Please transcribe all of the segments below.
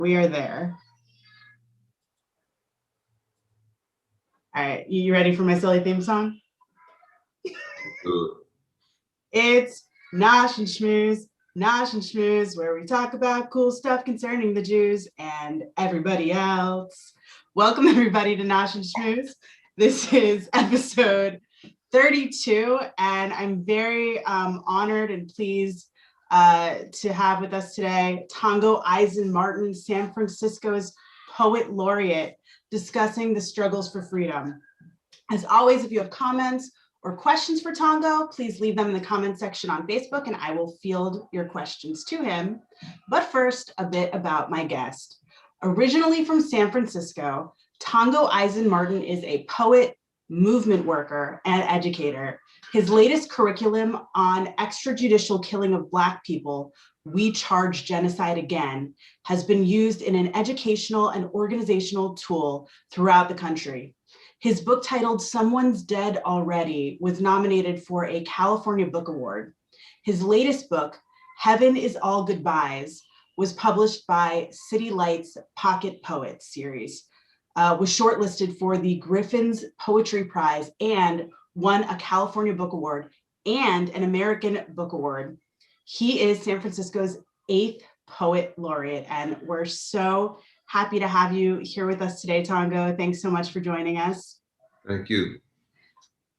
We are there. All right, you ready for my silly theme song? It's Nosh and Schmooze, where we talk about cool stuff concerning the Jews and everybody else. Welcome everybody to Nosh and Schmooze. This is episode 32, and I'm very honored and pleased to have with us today Tongo Eisen-Martin, San Francisco's Poet Laureate, discussing the struggles for freedom. As always, if you have comments or questions for Tongo, please leave them in the comment section on Facebook and I will field your questions to him. But first, a bit about my guest. Originally from San Francisco, Tongo Eisen-Martin is a poet, movement worker, and educator. His latest curriculum on extrajudicial killing of Black people, We Charge Genocide Again, has been used in an educational and organizational tool throughout the country. His book titled Someone's Dead Already was nominated for a California Book Award. His latest book, Heaven is All Goodbyes, was published by City Lights Pocket Poets series, was shortlisted for the Griffin's Poetry Prize and won a California Book Award and an American Book Award. He is San Francisco's 8th Poet Laureate, and we're so happy to have you here with us today, Tongo. Thanks so much for joining us. Thank you.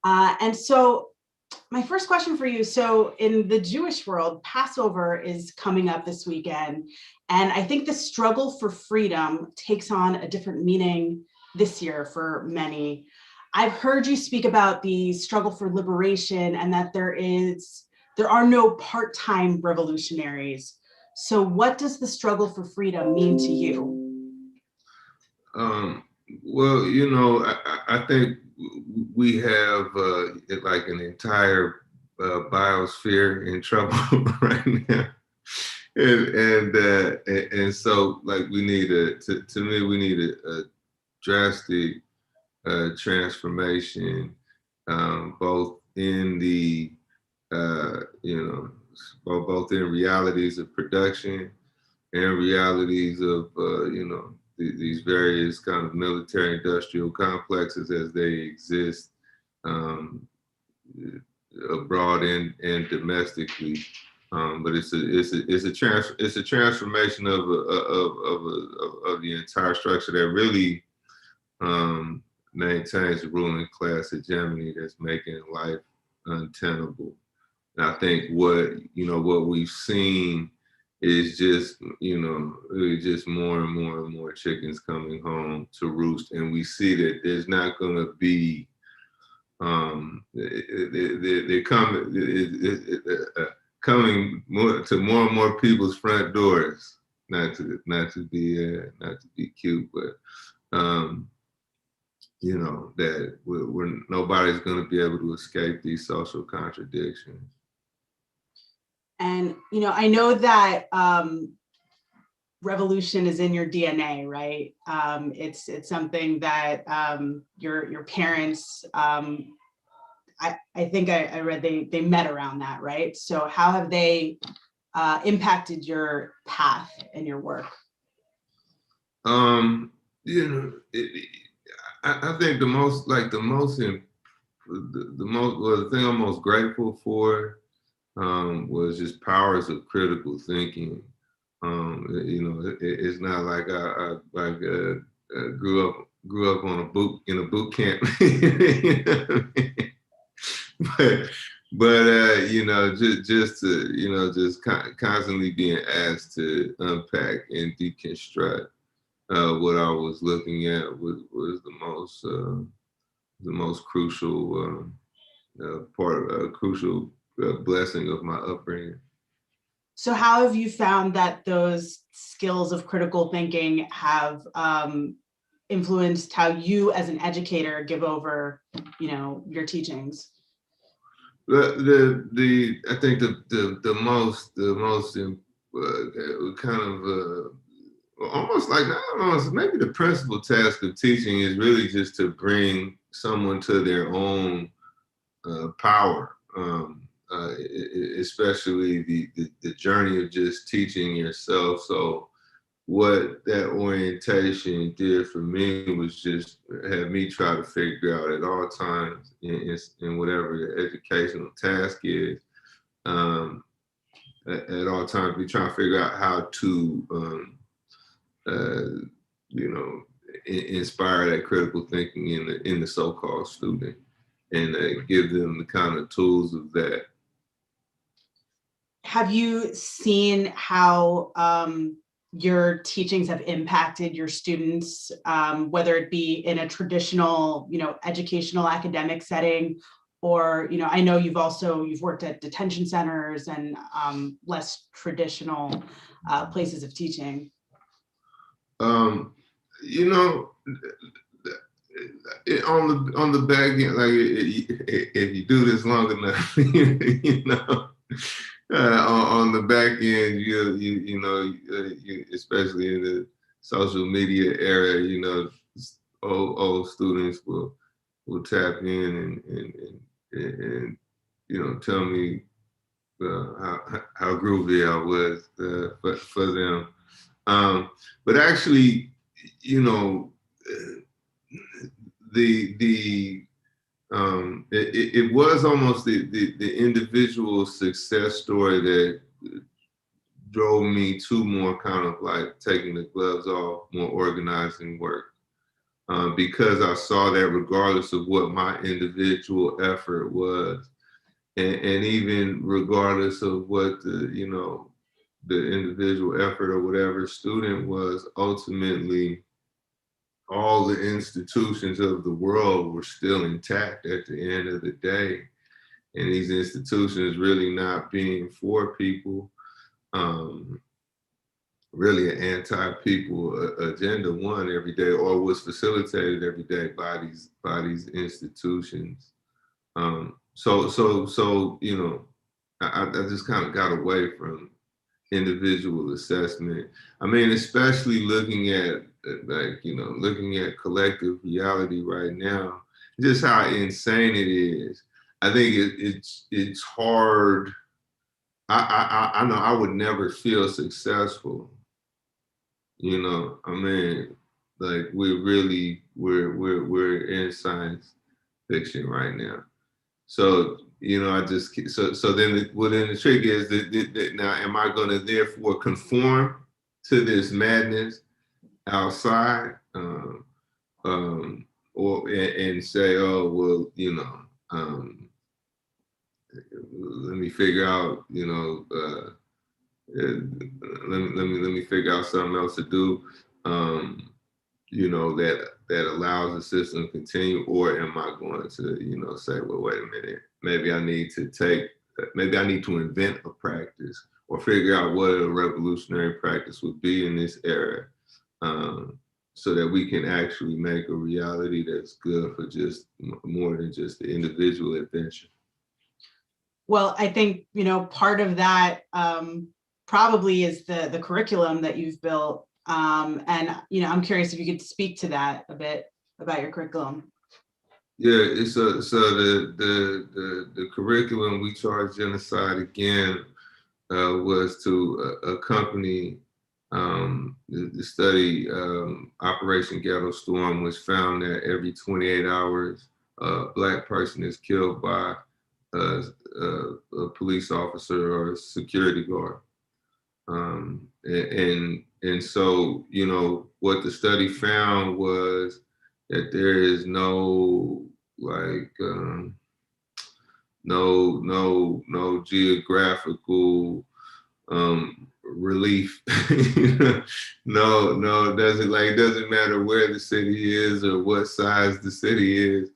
And so my first question for you, so in the Jewish world, Passover is coming up this weekend, and I think the struggle for freedom takes on a different meaning this year for many. I've heard you speak about the struggle for liberation and that there are no part-time revolutionaries. So what does the struggle for freedom mean to you? Well, you know, I think we have like an entire biosphere in trouble right now. And so like we need we need a drastic transformation, both in the both in realities of production and realities of these various kind of military industrial complexes as they exist abroad and domestically. But it's a transformation of the entire structure that really maintains the ruling class hegemony that's making life untenable. And I think what we've seen is just just more and more and more chickens coming home to roost, and we see that there's not going to be they're coming to more and more people's front doors. Not to be cute, but that nobody's going to be able to escape these social contradictions. And I know that revolution is in your DNA, right? It's something that your parents, I think I read they met around that, right? So how have they impacted your path and your work? I think the thing I'm most grateful for was just powers of critical thinking. It's not like I grew up in a boot camp, just constantly being asked to unpack and deconstruct what I was looking at was the most crucial crucial blessing of my upbringing. So how have you found that those skills of critical thinking have influenced how you as an educator give over, your teachings? I think the most kind of almost like, I don't know, maybe the principal task of teaching is really just to bring someone to their own power, especially the journey of just teaching yourself. So what that orientation did for me was just have me try to figure out at all times in whatever the educational task is, at all times we try to figure out how to, uh, you know, inspire that critical thinking in the so-called student, and give them the kind of tools of that. Have you seen how your teachings have impacted your students, whether it be in a traditional, educational academic setting, or, I know you've worked at detention centers and less traditional places of teaching? You know, on the back end, like if you do this long enough, you know, on the back end, you especially in the social media era, you know, old students will tap in and you know, tell me how groovy I was for them. But actually, you know, it was almost the individual success story that drove me to more kind of like taking the gloves off, more organizing work. Because I saw that regardless of what my individual effort was, and even regardless of what the individual effort or whatever student was, ultimately all the institutions of the world were still intact at the end of the day. And these institutions really not being for people, really an anti-people agenda won every day, or was facilitated every day by these institutions. So you know, I just kind of got away from individual assessment. I mean, especially looking at looking at collective reality right now, just how insane it is. I think it's hard. I know I would never feel successful. You know, I mean, like we're in science fiction right now. So you know, I just so then then the trick is that now am I going to therefore conform to this madness outside, or and say, oh well, you know, let me figure out, let me figure out something else to do, you know, that allows the system to continue, or am I going to, you know, say, well, wait a minute, maybe I need to invent a practice or figure out what a revolutionary practice would be in this era, so that we can actually make a reality that's good for just more than just the individual adventure. Well, I think, part of that probably is the curriculum that you've built. And, I'm curious if you could speak to that a bit about your curriculum. Yeah, it's so the curriculum we charge genocide again was to accompany the study. Operation Ghettostorm was found that every 28 hours, a Black person is killed by a police officer or a security guard. And so, you know, what the study found was that there is no no geographical relief. No, it doesn't matter where the city is or what size the city is,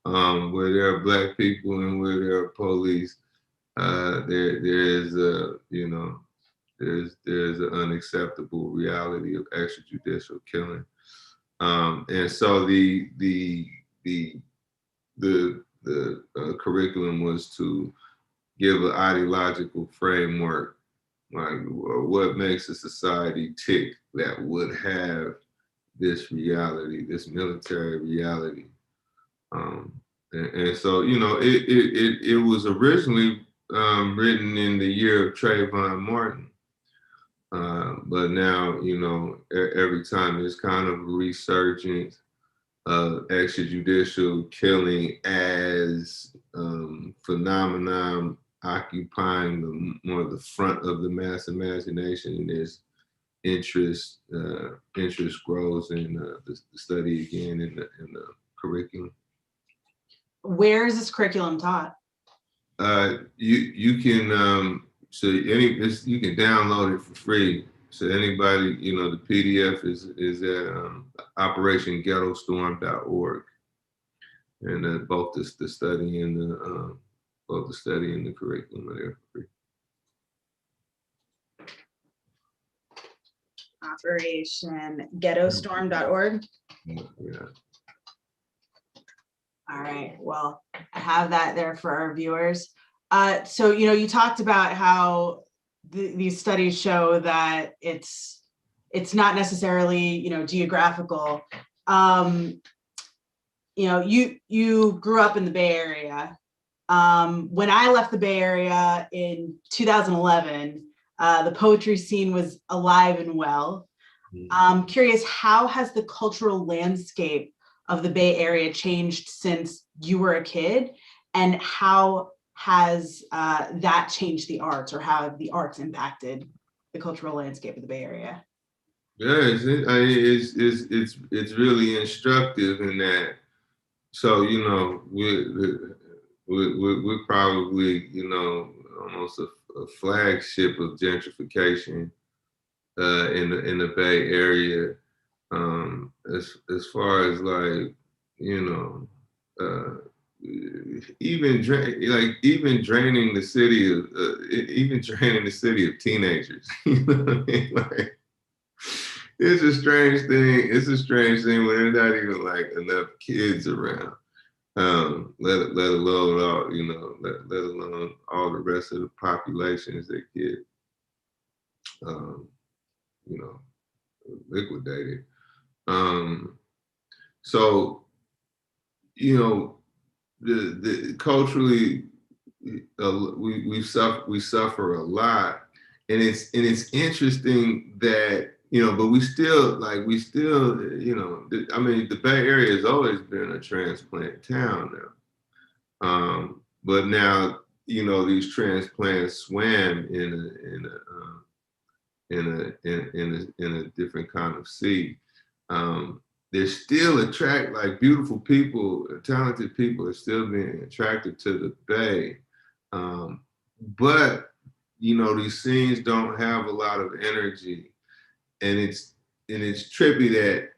where there are Black people and where there are police, there is a, you know, there's an unacceptable reality of extrajudicial killing. And so the curriculum was to give an ideological framework, like what makes a society tick that would have this reality, this military reality. And so, you know, it was originally written in the year of Trayvon Martin. But now, you know, every time there's kind of a resurgence of extrajudicial killing as phenomenon occupying more the front of the mass imagination, and there's interest grows in the study again in the curriculum. Where is this curriculum taught? You can you can download it for free. So anybody, you know, the PDF is at operationGhettostorm.org, and both the study and the curriculum are there for free. Operation Ghettostorm.org. Yeah. All right, well, I have that there for our viewers. So, you know, you talked about how these studies show that it's not necessarily, you know, geographical. You know, you grew up in the Bay Area. When I left the Bay Area in 2011, the poetry scene was alive and well. I'm curious, how has the cultural landscape of the Bay Area changed since you were a kid, and how has that changed the arts, or how have the arts impacted the cultural landscape of the Bay Area? Yeah, it's really instructive in that. So, you know, we're probably, you know, almost a flagship of gentrification in the Bay Area. As far as like, you know, even draining the city of teenagers. You know what I mean? Like, it's a strange thing. It's a strange thing when there's not even like enough kids around. Let alone all, you know, let alone all the rest of the populations that get, you know, liquidated. So, you know, the culturally, we suffer a lot, and it's interesting that, you know, but we still, you know, I mean, the Bay Area has always been a transplant town now, but now, you know, these transplants swam in a different kind of sea. They still attract, like, beautiful people, talented people are still being attracted to the Bay. But, you know, these scenes don't have a lot of energy, and it's trippy that,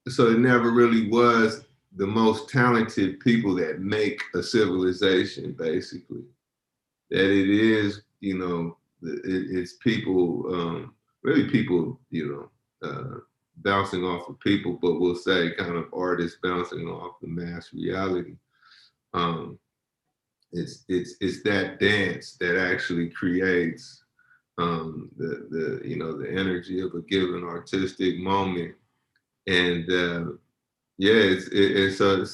so it never really was the most talented people that make a civilization, basically. That it is, you know, it's people, really people, you know, bouncing off of people, but we'll say kind of artists bouncing off the mass reality. It's that dance that actually creates the you know, the energy of a given artistic moment, and yeah, so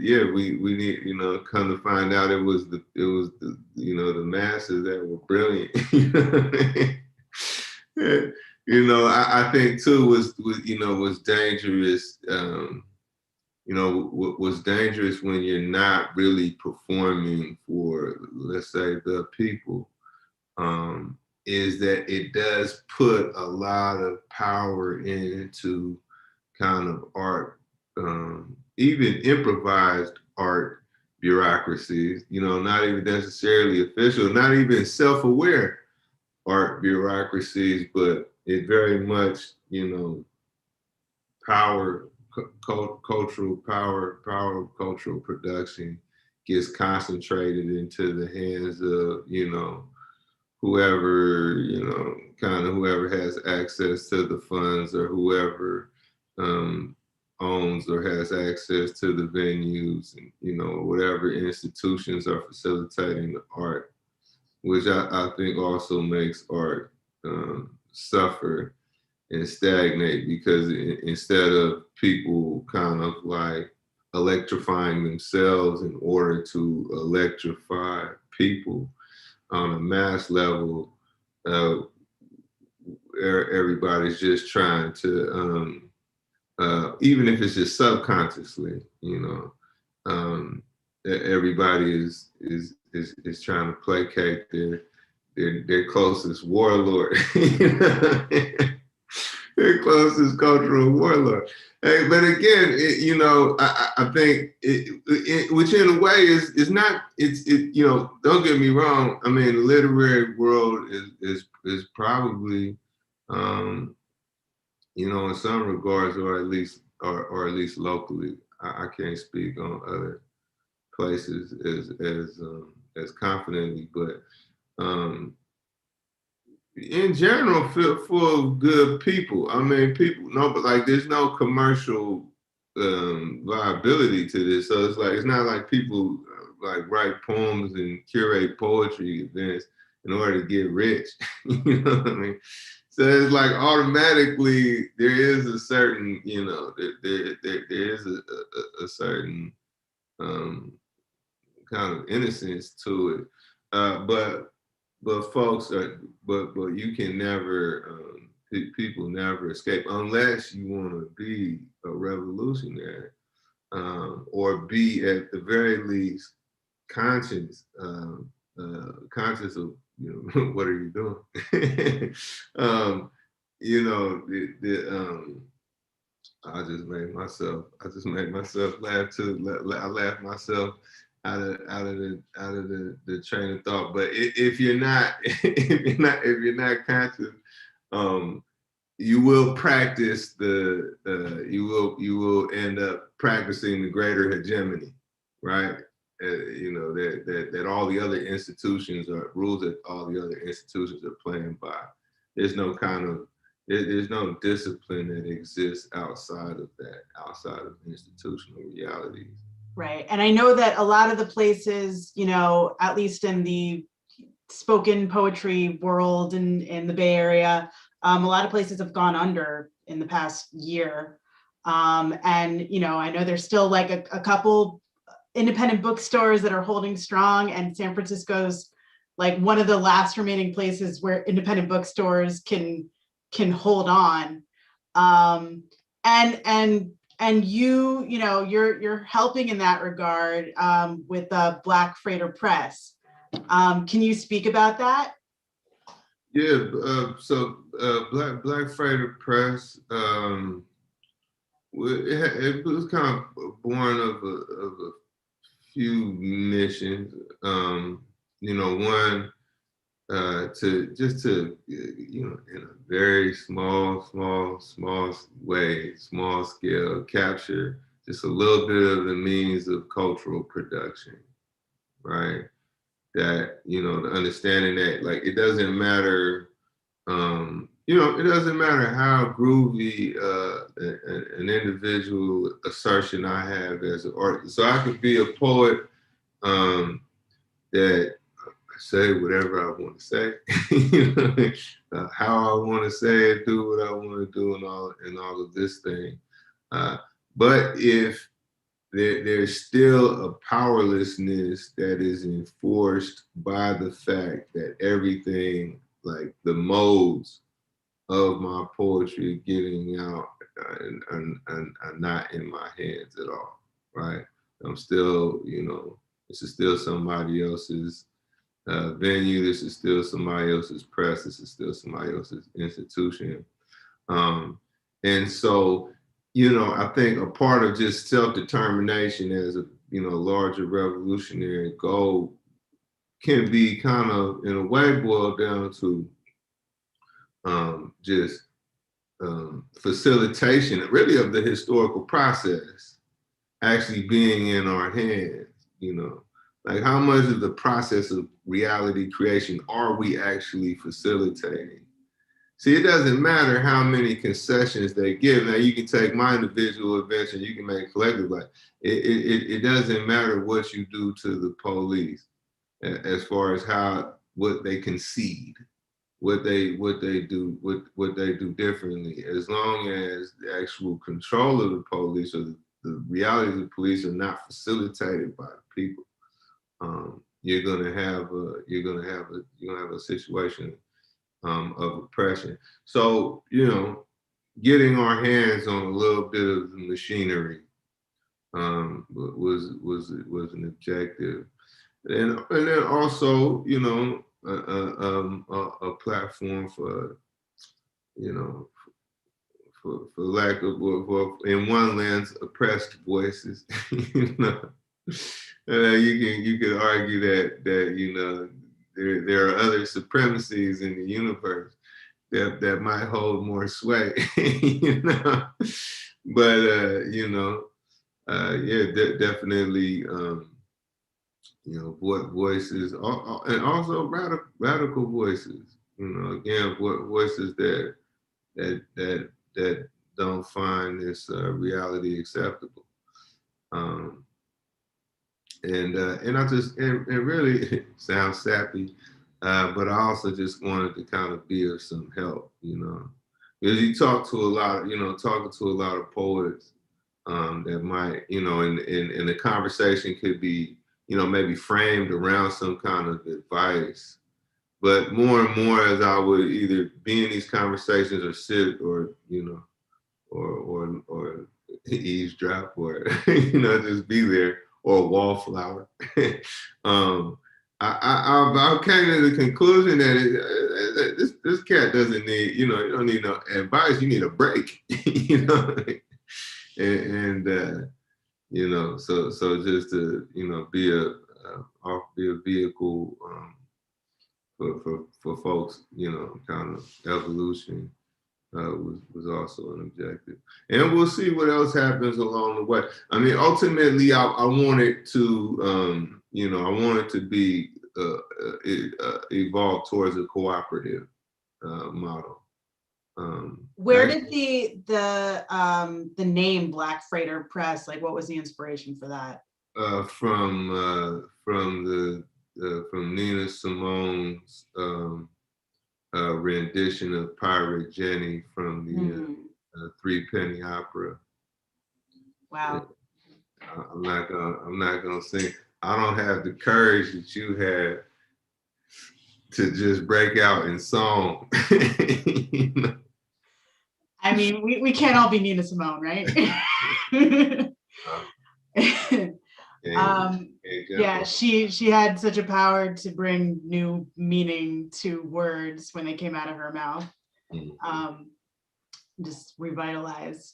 yeah, we need, you know, come to find out it was the you know, the masses that were brilliant. You know what I mean? Yeah. You know, I think too was you know, was dangerous. You know, what was dangerous when you're not really performing for, let's say, the people, is that it does put a lot of power into kind of art, even improvised art bureaucracies, you know, not even necessarily official, not even self-aware art bureaucracies, but it very much, you know, power, cultural power, cultural production gets concentrated into the hands of, you know, whoever, you know, kind of whoever has access to the funds, or whoever owns or has access to the venues, and, you know, whatever institutions are facilitating the art, which I think also makes art suffer and stagnate, because instead of people kind of like electrifying themselves in order to electrify people on a mass level, everybody's just trying to, even if it's just subconsciously, everybody is trying to placate their closest warlord, their closest cultural warlord. Hey, but again, I think which in a way is not. Don't get me wrong. I mean, the literary world is probably, in some regards, or at least locally. I can't speak on other places as confidently, but in general, full of good people. I mean, but like there's no commercial viability to this. So it's not like people like write poems and curate poetry events in order to get rich. You know what I mean? So it's like automatically there is a certain, there is a certain kind of innocence to it. But folks but you can never, people never escape unless you want to be a revolutionary, or be at the very least conscious, conscious of, what are you doing? I just made myself laugh too. I laughed myself out of the train of thought. But if you're not if you're not conscious, you will practice you will end up practicing the greater hegemony, right? That all the other institutions are rules that all the other institutions are playing by. There's no kind of there's no discipline that exists outside of that, outside of institutional realities. Right. And I know that a lot of the places, at least in the spoken poetry world in the Bay Area, a lot of places have gone under in the past year. And, I know there's still like a couple independent bookstores that are holding strong, and San Francisco's like one of the last remaining places where independent bookstores can hold on. And you're helping in that regard, with the Black Freighter Press. Can you speak about that? Yeah, so Black Freighter Press, it was kind of born of a few missions. One, to in a very small way, small scale, capture just a little bit of the means of cultural production, right? That, the understanding that like it doesn't matter, it doesn't matter how groovy an individual assertion I have as an artist. So I could be a poet that say whatever I want to say, how I want to say it, do what I want to do, and all of this thing. But if there's still a powerlessness that is enforced by the fact that everything, like the modes of my poetry getting out, are not in my hands at all, right? I'm still, this is still somebody else's venue. This is still somebody else's press. This is still somebody else's institution. And so, I think a part of just self-determination as a, larger revolutionary goal can be kind of, in a way, boiled down to just facilitation, really, of the historical process actually being in our hands, Like how much of the process of reality creation are we actually facilitating? See, it doesn't matter how many concessions they give. Now you can take my individual events and you can make collective, like it doesn't matter what you do to the police as far as what they concede, what they do differently, as long as the actual control of the police or the reality of the police are not facilitated by the people. You're gonna have a situation of oppression. So, getting our hands on a little bit of the machinery was an objective, and then also, a platform for, you know, for lack of, in one lens, oppressed voices. you know, you can argue that there are other supremacies in the universe that might hold more sway. But yeah, definitely. What voices, and also radical voices. Again, what voices that don't find this reality acceptable. Um, and I just and really it sounds sappy, but I also just wanted to kind of be of some help, because you talk to a lot, talking to a lot of poets that might, and the conversation could be, maybe framed around some kind of advice. But more and more, as I would either be in these conversations or sit or, or eavesdrop or, just be there, or a wallflower. I came to the conclusion that this cat doesn't need, you don't need no advice. You need a break, and so just to, be a vehicle for folks, kind of evolution. Was also an objective, and we'll see what else happens along the way. I mean, ultimately, I wanted to, I wanted to be evolve towards a cooperative model. Where did the name Black Freighter Press, like, what was the inspiration for that? From Nina Simone's rendition of Pirate Jenny from the Three Penny Opera. Wow. I'm not gonna sing. I don't have the courage that you had to just break out in song. I mean, we can't all be Nina Simone, right? Yeah, she had such a power to bring new meaning to words when they came out of her mouth. Just revitalize.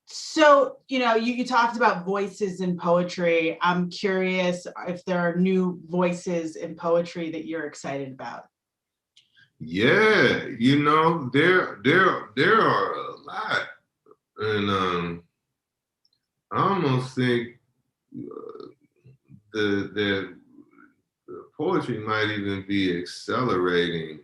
So, you talked about voices in poetry. I'm curious if there are new voices in poetry that you're excited about. Yeah, there are a lot, and I almost think the poetry might even be accelerating.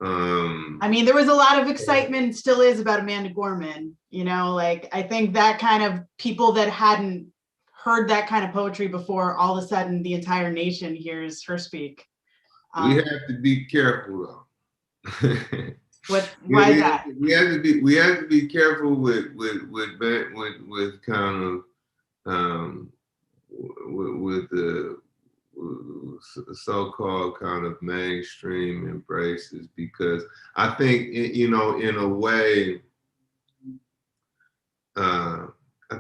I mean, there was a lot of excitement, still is, about Amanda Gorman. Like, I think that kind of people that hadn't heard that kind of poetry before, all of a sudden the entire nation hears her speak. We have to be careful, though. Why is that? We have to be careful with kind of with the so-called kind of mainstream embraces, because I think, in a way, I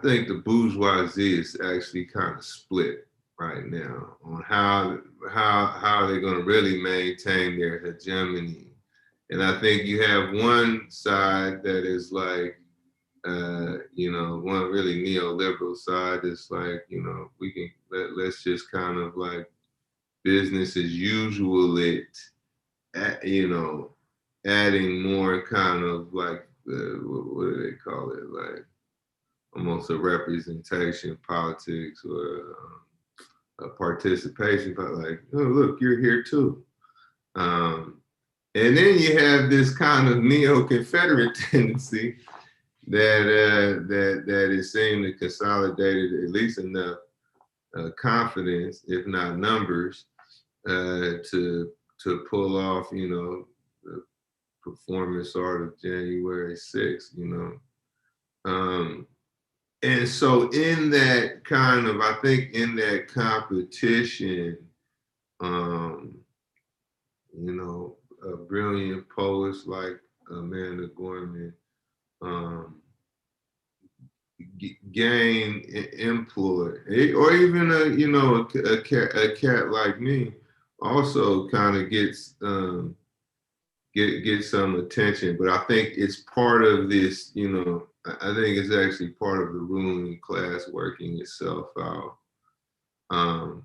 think the bourgeoisie is actually kind of split right now on how they're going to really maintain their hegemony. And I think you have one side that is like, one really neoliberal side that's like, we can let's just kind of like business as usual it, adding more kind of like, what do they call it? Like almost a representation politics, or a participation, but like, oh, look, you're here too. And then you have this kind of neo-Confederate tendency that is seen to consolidate at least enough confidence, if not numbers, to pull off, the performance art of January 6th, And so in that kind of, I think in that competition, you know, brilliant poets like Amanda Gorman gain employ, or even a cat like me also kind of gets get some attention. But I think it's part of this, you know, I think it's actually part of the ruling class working itself out. Um,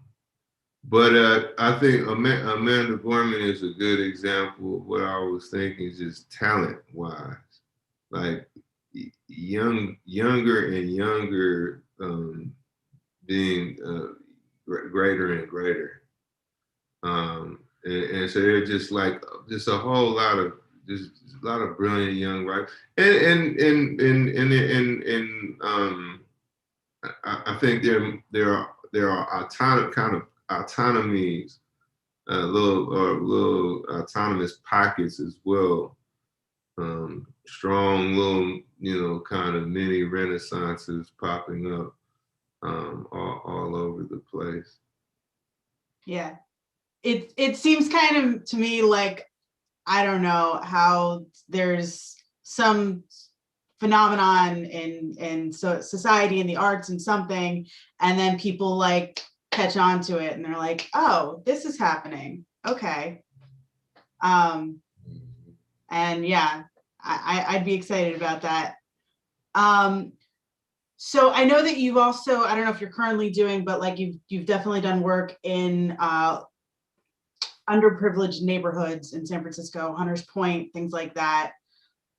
but I think Amanda Gorman is a good example of what I was thinking, just talent wise, like younger and younger, being greater and greater. And so they're just like just a whole lot of just a lot of brilliant young writers, and I think there are kind of autonomies, little autonomous pockets as well. Strong little, you know, kind of mini renaissances popping up all over the place. Yeah. It seems kind of to me like, I don't know, how there's some phenomenon in society and the arts and something, and then people like catch on to it and they're like, oh, this is happening. Okay. And yeah, I'd be excited about that. So I know that you've also, I don't know if you're currently doing, but like you've definitely done work in underprivileged neighborhoods in San Francisco, Hunters Point, things like that.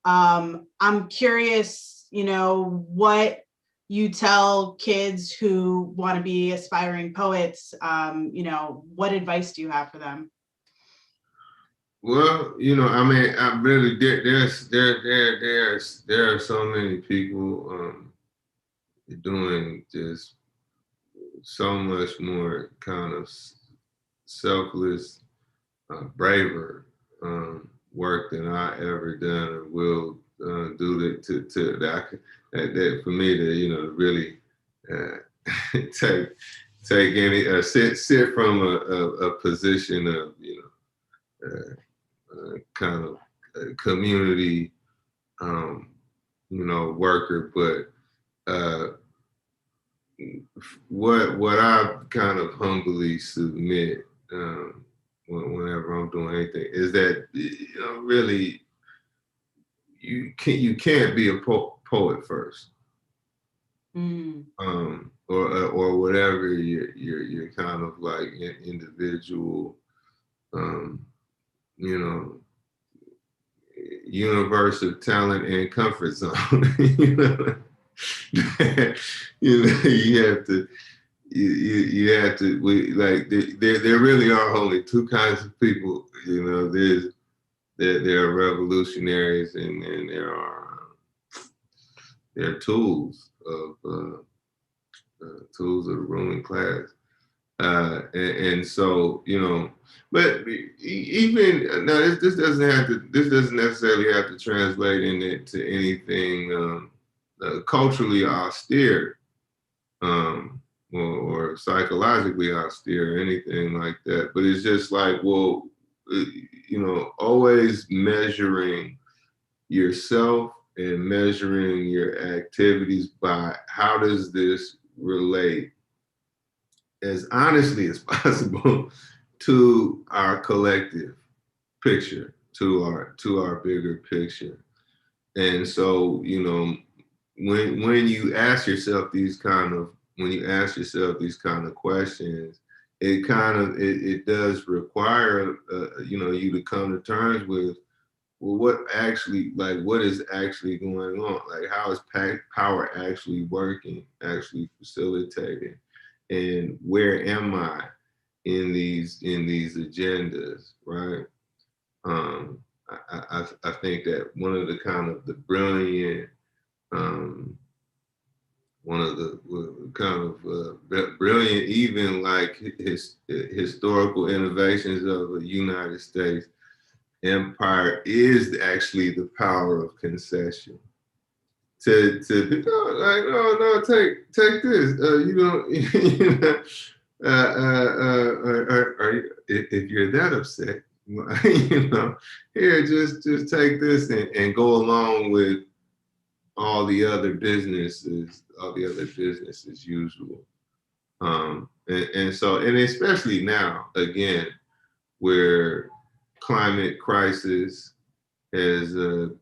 I'm curious, you know, what you tell kids who want to be aspiring poets. You know, what advice do you have for them? Well, you know, I mean, I really there are so many people doing just so much more kind of selfless, braver work than I ever done or will do that for me to, you know, really take any sit from a position of, you know, kind of community, you know, worker. But what I kind of humbly submit, whenever I'm doing anything, is that, you know, really you can't be a poet first, or whatever your kind of like individual, you know, universe of talent and comfort zone. You know, you have to. You have to. There really are only two kinds of people. You know, there are revolutionaries, and there are tools of the ruling class. And so, you know, but even now, this doesn't necessarily have to translate into anything culturally austere, or psychologically austere, or anything like that. But it's just like, well, you know, always measuring yourself and measuring your activities by how does this relate as honestly as possible to our collective picture, to our bigger picture. And so, you know, when you ask yourself these kind of questions, it does require, you know, you to come to terms with, well, what is actually going on? Like, how is power actually working, actually facilitating? And where am I in these agendas, right? I think that one of the kind of the brilliant, one of the kind of brilliant, even like historical innovations of the United States empire is actually the power of concession. To like, no, take this. You don't, you know, if you're that upset, You know, here, just take this and go along with all the other businesses, usual. And so, and especially now, again, where climate crisis has, is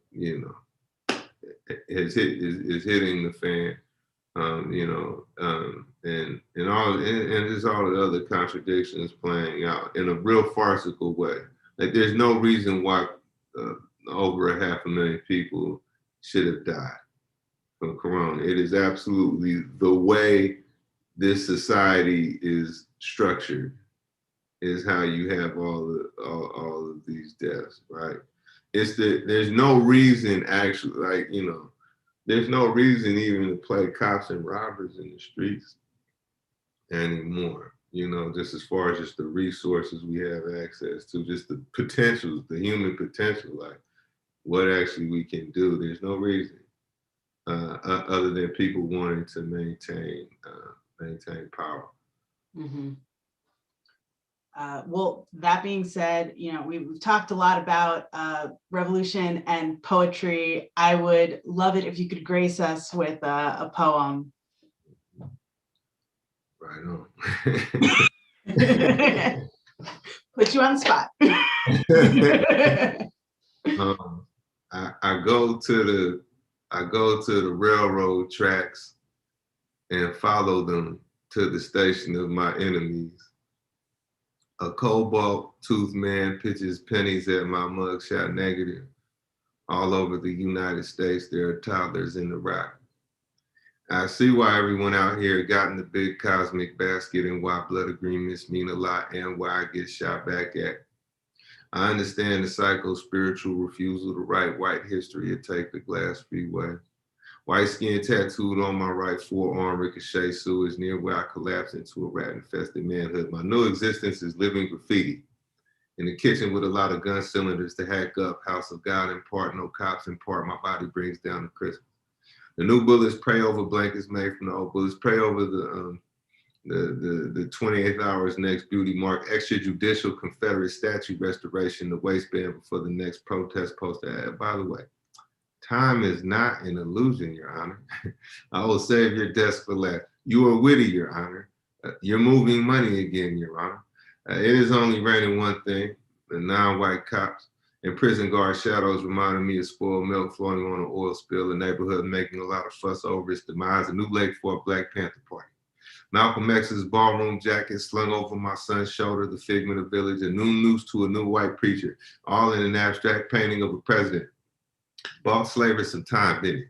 hitting the fan, and there's all the other contradictions playing out in a real farcical way. Like there's no reason why over 500,000 people should have died from corona. It is absolutely the way this society is structured is how you have all of these deaths, right? There's no reason actually, there's no reason even to play cops and robbers in the streets anymore. Just as far as just the resources we have access to, just the potentials, the human potential, like what actually we can do. There's no reason other than people wanting to maintain power. Mm-hmm. Well, that being said, we've talked a lot about revolution and poetry. I would love it if you could grace us with a poem. Right on. Put you on the spot. I go to the railroad tracks and follow them to the station of my enemies. A cobalt-toothed man pitches pennies at my mugshot negative. All over the United States, there are toddlers in the rock. I see why everyone out here got in the big cosmic basket and why blood agreements mean a lot and why I get shot back at. I understand the psycho-spiritual refusal to write white history and take the glass freeway. White skin tattooed on my right forearm, ricochet sewage near where I collapsed into a rat-infested manhood. My new existence is living graffiti. In the kitchen with a lot of gun cylinders to hack up, house of God in part, no cops in part, my body brings down the Christmas. The new bullets pray over blankets made from the old bullets, pray over the 28th hour's next beauty mark, extrajudicial Confederate statue restoration, the waistband before the next protest poster. By the way, time is not an illusion, Your Honor. I will save your desk for last. You are witty, Your Honor. You're moving money again, Your Honor. It is only raining one thing, the non-white cops and prison guard shadows reminding me of spoiled milk floating on an oil spill, the neighborhood making a lot of fuss over its demise, a new lake for a Black Panther party. Malcolm X's ballroom jacket slung over my son's shoulder, the figment of village, a new noose to a new white preacher, all in an abstract painting of a president. Bought slavery some time, didn't it?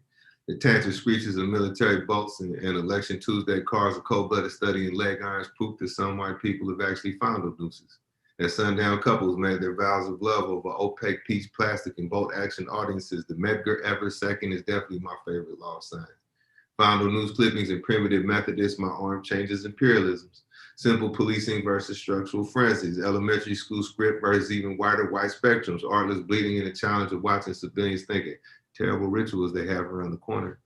The tantric screeches of military bolts and election Tuesday cars, a cold-blooded study in leg irons, proof that some white people have actually fondled nooses. As sundown couples made their vows of love over opaque peach plastic and bolt-action audiences, the Medgar Evers II is definitely my favorite law of science. Fondle news clippings and primitive Methodists, my arm changes imperialisms. Simple policing versus structural frenzies, elementary school script versus even wider white spectrums, artless bleeding and the challenge of watching civilians thinking, terrible rituals they have around the corner.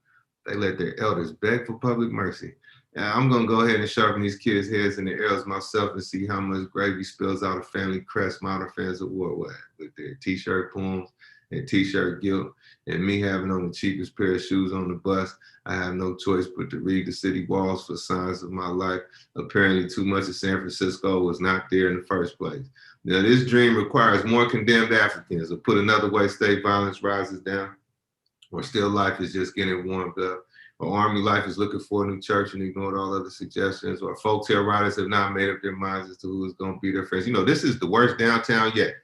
They let their elders beg for public mercy. Now, I'm gonna go ahead and sharpen these kids' heads in the arrows myself and see how much gravy spills out of family crest modern fans of war with their t-shirt poems and t-shirt guilt and me having on the cheapest pair of shoes on the bus. I have no choice but to read the city walls for signs of my life. Apparently too much of San Francisco was not there in the first place. Now this dream requires more condemned Africans, or put another way, state violence rises down, or still life is just getting warmed up, or army life is looking for a new church and ignored all other suggestions, or folktale writers have not made up their minds as to who is gonna be their friends. This is the worst downtown yet.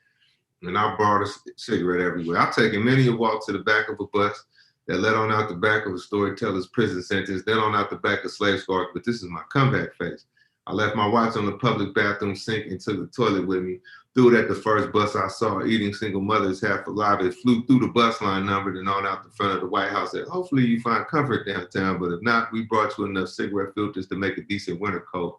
And I brought a cigarette everywhere. I've taken many a walk to the back of a bus that led on out the back of a storyteller's prison sentence, then on out the back of slave scars, but this is my comeback phase. I left my watch on the public bathroom sink and took the toilet with me, threw it at the first bus I saw, eating single mothers half alive. It flew through the bus line number and on out the front of the White House. Said, hopefully you find comfort downtown, but if not, we brought you enough cigarette filters to make a decent winter coat.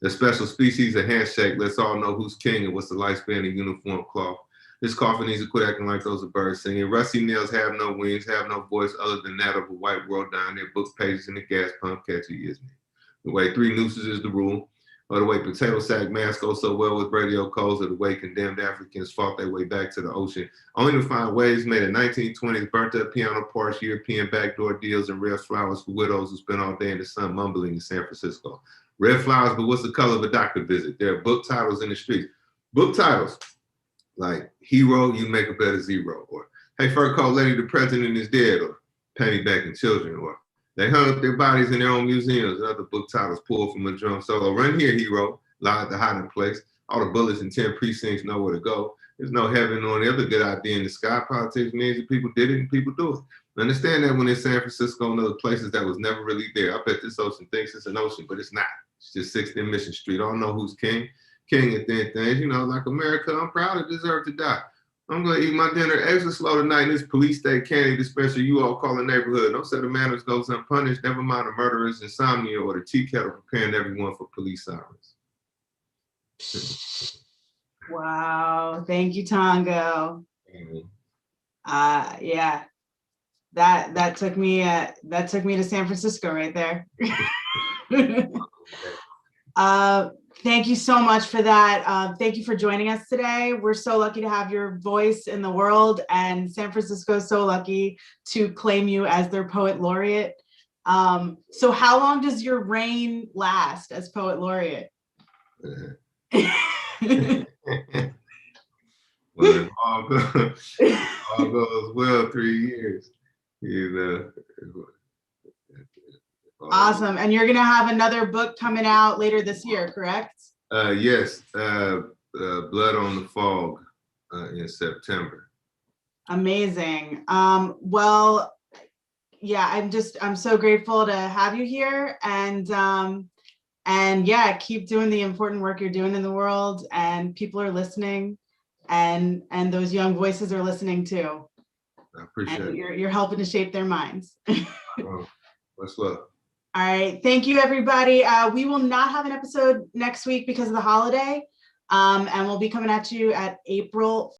The special species of handshake lets all know who's king and what's the lifespan of uniform cloth. This coffin needs to quit acting like those are birds singing. Rusty nails have no wings, have no voice other than that of a white world dying their book pages in the gas pump catchy, isn't it? The way 3 nooses is the rule. or the way potato sack masks go so well with radio codes, or the way condemned Africans fought their way back to the ocean, only to find waves made in 1920s, burnt up piano parts, European backdoor deals, and red flowers for widows who spent all day in the sun mumbling in San Francisco. Red flowers, but what's the color of a doctor visit? There are book titles in the streets. Book titles like Hero, You Make a Better Zero, or Hey, Fur Coat Lady, the President is Dead, or Pay Me Back in Children, or They Hung Up Their Bodies in Their Own Museums, and other book titles pulled from a drum solo. Run here, hero, lie at the hiding place. All the bullets in 10 precincts know where to go. There's no heaven or any other good idea in the sky. Politics means that people did it and people do it. Understand that when in San Francisco and other places that was never really there. I bet this ocean thinks it's an ocean, but it's not. It's just 6th and Mission Street. I don't know who's king. King and thin things, you know, like America, I'm proud to deserve to die. I'm gonna eat my dinner extra slow tonight in this police state candy dispensary you all call a neighborhood. No set of manners goes unpunished, never mind a murderer's insomnia or the tea kettle preparing everyone for police sirens. Wow, thank you, Tongo. Mm-hmm. Yeah, that took me to San Francisco right there. Thank you so much for that. Thank you for joining us today. We're so lucky to have your voice in the world, and San Francisco is so lucky to claim you as their poet laureate. So how long does your reign last as poet laureate? Well, all goes well, 3 years. You know. Awesome. And you're going to have another book coming out later this year, correct? Yes. Blood on the Fog in September. Amazing. Well, yeah, I'm so grateful to have you here, and yeah, keep doing the important work you're doing in the world, and people are listening, and those young voices are listening too. I appreciate it. You're helping to shape their minds. What's up? All right. Thank you, everybody. We will not have an episode next week because of the holiday, and we'll be coming at you at April